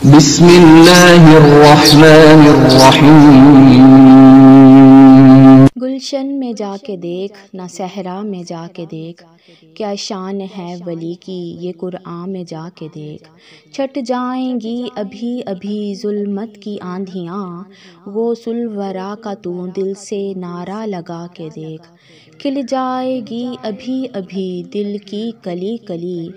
بسم اللہ الرحمن الرحیم۔ گلشن میں جا کے دیکھ، نہ صحرا میں جا کے دیکھ، کیا شان ہے ولی کی یہ قرآن میں جا کے دیکھ۔ چھٹ جائیں گی ابھی ابھی ظلمت کی آندھیاں، غوث الورا کا تو دل سے نعرہ لگا کے دیکھ۔ کھل جائے گی ابھی ابھی دل کی کلی کلی،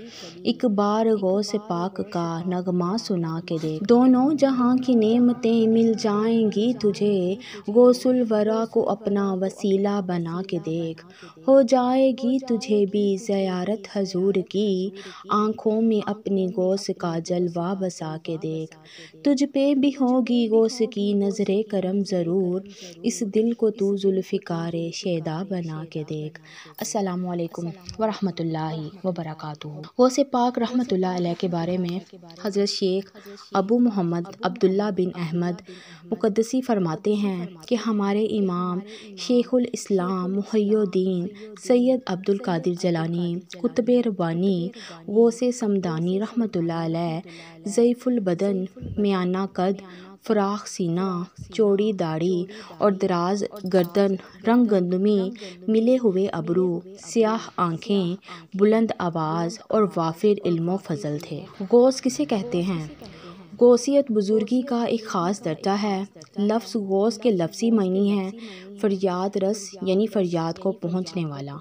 ایک بار غوث پاک کا نغمہ سنا کے دیکھ۔ دونوں جہاں کی نعمتیں مل جائیں گی تجھے، غوث الورا کو اپنا وسیلہ بنا کے دیکھ۔ ہو جائے گی تجھے بھی زیارت حضور کی، آنکھوں میں اپنے غوث کا جلوہ بسا کے دیکھ۔ تجھ پہ بھی ہوگی غوث کی نظر کرم ضرور، اس دل کو تو ذوالفقار شیدا بنا کے دیکھ۔ السلام علیکم ورحمۃ اللہ وبرکاتہ۔ غوث پاک رحمۃ اللہ علیہ کے بارے میں حضرت شیخ ابو محمد عبداللہ بن احمد مقدسی فرماتے ہیں کہ ہمارے امام شیخ الاسلام محی الدین سید عبد القادر جیلانی قطب ربانی غوث صمدانی رحمۃ اللہ علیہ ضعیف البدن، میانہ قد، فراخ سینہ، چوڑی داڑھی اور دراز گردن، رنگ گندمی، ملے ہوئے ابرو، سیاہ آنکھیں، بلند آواز اور وافر علم و فضل تھے۔ غوث کسے کہتے ہیں؟ غوثیت بزرگی کا ایک خاص درجہ ہے۔ لفظ غوث کے لفظی معنی ہے فریاد رس، یعنی فریاد کو پہنچنے والا۔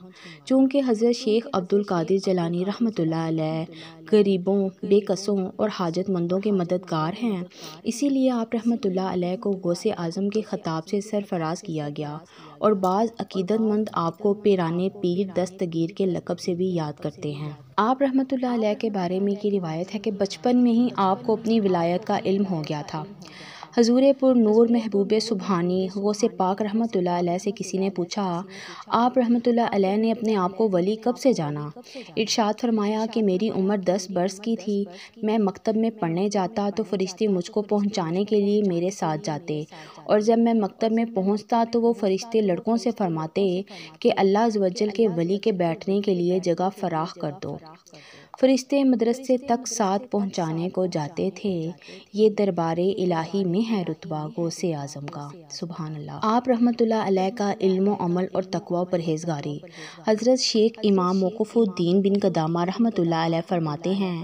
چونکہ حضرت شیخ عبد القادر جیلانی رحمۃ اللہ علیہ غریبوں، بے کسوں اور حاجت مندوں کے مددگار ہیں، اسی لیے آپ رحمۃ اللہ علیہ کو غوث اعظم کے خطاب سے سرفراز کیا گیا، اور بعض عقیدت مند آپ کو پیرانے پیر دستگیر کے لقب سے بھی یاد کرتے ہیں۔ آپ رحمۃ اللہ علیہ کے بارے میں یہ روایت ہے کہ بچپن میں ہی آپ کو اپنی ولایت کا علم ہو گیا تھا۔ حضور پر نور محبوب سبحانی غوث پاک رحمۃ اللہ علیہ سے کسی نے پوچھا، آپ رحمۃ اللہ علیہ نے اپنے آپ کو ولی کب سے جانا؟ ارشاد فرمایا کہ میری عمر 10 برس کی تھی، میں مکتب میں پڑھنے جاتا تو فرشتے مجھ کو پہنچانے کے لیے میرے ساتھ جاتے، اور جب میں مکتب میں پہنچتا تو وہ فرشتے لڑکوں سے فرماتے کہ اللہ عز و جل کے ولی کے بیٹھنے کے لیے جگہ فراخ کر دو۔ فرشتے مدرسے تک ساتھ پہنچانے کو جاتے تھے۔ یہ دربار الہی میں ہے رتبہ غوث اعظم کا، سبحان اللہ۔ آپ رحمۃ اللہ علیہ کا علم و عمل اور تقوی و پرہیزگاری۔ حضرت شیخ امام موقوف الدین بن قدامہ رحمۃ اللہ علیہ فرماتے ہیں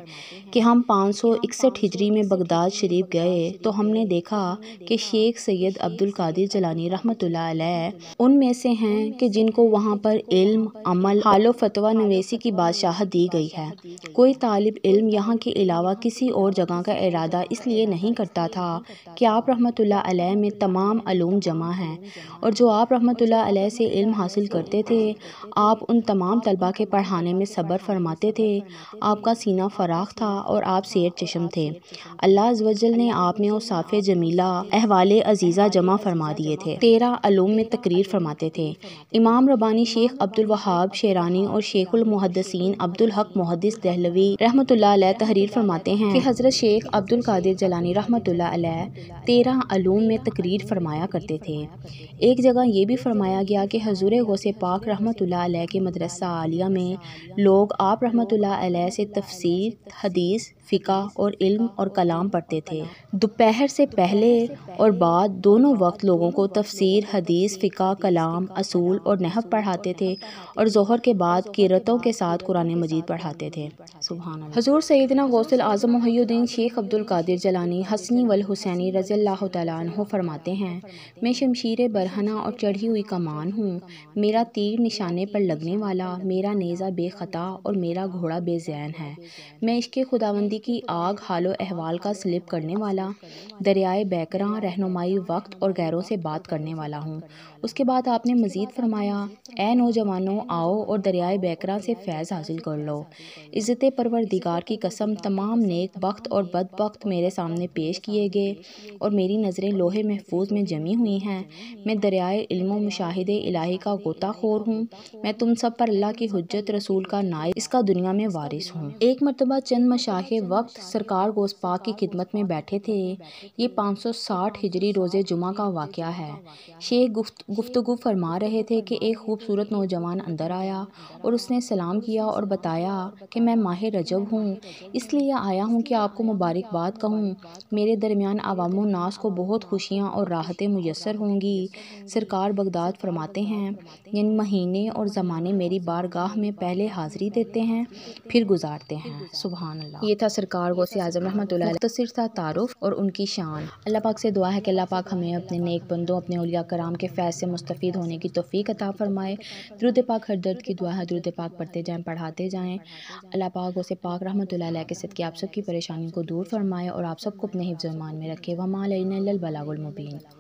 کہ ہم 561 ہجری میں بغداد شریف گئے تو ہم نے دیکھا کہ شیخ سید عبد القادر جیلانی رحمۃ اللہ علیہ ان میں سے ہیں کہ جن کو وہاں پر علم، عمل، حال و فتویٰ نویسی کی بادشاہت دی گئی ہے۔ کوئی طالب علم یہاں کے علاوہ کسی اور جگہ کا ارادہ اس لیے نہیں کرتا تھا کہ آپ رحمۃ اللہ علیہ میں تمام علوم جمع ہیں، اور جو آپ رحمۃ اللہ علیہ سے علم حاصل کرتے تھے، آپ ان تمام طلباء کے پڑھانے میں صبر فرماتے تھے۔ آپ کا سینہ فراخ تھا اور آپ سیر چشم تھے۔ اللہ عز و جل نے آپ میں اوصاف جمیلہ، احوال عزیزہ جمع فرما دیے تھے۔ 13 علوم میں تقریر فرماتے تھے۔ امام ربانی شیخ عبد الوہاب شیرانی اور شیخ المحدثین عبد الحق محدث دہلوی رحمۃ اللہ علیہ تحریر فرماتے ہیں کہ حضرت شیخ عبد القادر جیلانی رحمۃ اللہ علیہ 13 علوم میں تقریر فرمایا کرتے تھے۔ ایک جگہ یہ بھی فرمایا گیا کہ حضور غوث پاک رحمۃ اللہ علیہ کے مدرسہ عالیہ میں لوگ آپ رحمۃ اللہ علیہ سے تفسیر، حدیث، فقہ اور علم اور کلام پڑھتے تھے۔ دوپہر سے پہلے اور بعد دونوں وقت لوگوں کو تفسیر، حدیث، فقہ، کلام، اصول اور نحو پڑھاتے تھے، اور ظہر کے بعد قرأتوں کے ساتھ قرآن مجید پڑھاتے تھے، سبحان اللہ۔ حضور سیدنا غوث الاعظم محی الدین شیخ عبد القادر جیلانی حسنی والحسینی رضی اللہ تعالیٰ عنہ فرماتے ہیں، میں شمشیر برہنہ اور چڑھی ہوئی کمان ہوں، میرا تیر نشانے پر لگنے والا، میرا نیزہ بے خطا اور میرا گھوڑا بے زین ہے، میں عشق خداوندی کی آگ حال و احوال کا سلب کرنے والا، دریائے بیکراں، رہنمائی وقت اور غیروں سے بات کرنے والا ہوں۔ اس کے بعد آپ نے مزید فرمایا، اے نوجوانوں، آؤ اور دریائے بیکراں سے فیض حاصل کر لو۔ عزت پروردگار کی قسم، تمام نیک بخت اور بدبخت میرے سامنے پیش کیے گئے اور میری نظریں لوح محفوظ میں جمی ہوئی ہیں۔ میں دریائے علم و مشاہدے الہی کا غوطہ خور ہوں، میں تم سب پر اللہ کی حجت رسول کا نائب، اس کا دنیا میں وارث ہوں۔ ایک مرتبہ چند مشائخ وقت سرکار غوث پاک کی خدمت میں بیٹھے تھے۔ یہ 560 ہجری روز جمعہ کا واقعہ ہے۔ شیخ گفتگو فرما رہے تھے کہ ایک خوبصورت نوجوان اندر آیا اور اس نے سلام کیا اور بتایا کہ میں ماہ رجب ہوں، اس لیے آیا ہوں کہ آپ کو مبارکباد کہوں۔ میرے درمیان عوام و ناس کو بہت خوشیاں اور راحتیں میسر ہوں گی۔ سرکار بغداد فرماتے ہیں، یعنی مہینے اور زمانے میری بارگاہ میں پہلے حاضری دیتے ہیں پھر گزارتے ہیں۔ سبحان اللہ۔ یہ تھا سرکار غوث اعظم رحمۃ اللہ علیہ، مختصر تھا تعارف اور ان کی شان۔ اللہ پاک سے دعا ہے کہ اللہ پاک ہمیں اپنے نیک بندوں، اپنے اولیاء کرام کے فیض سے مستفید ہونے کی توفیق عطا فرمائے۔ درود پاک ہر درد کی دعا ہے، درود پاک پڑھتے جائیں، پڑھاتے جائیں۔ اللہ پاک غوث پاک رحمۃ اللہ علیہ کے صدقے آپ سب کی پریشانیوں کو دور فرمائے اور آپ سب کو اپنے حفظ و ایمان میں رکھے۔ وما علینا الا البلاغ المبین۔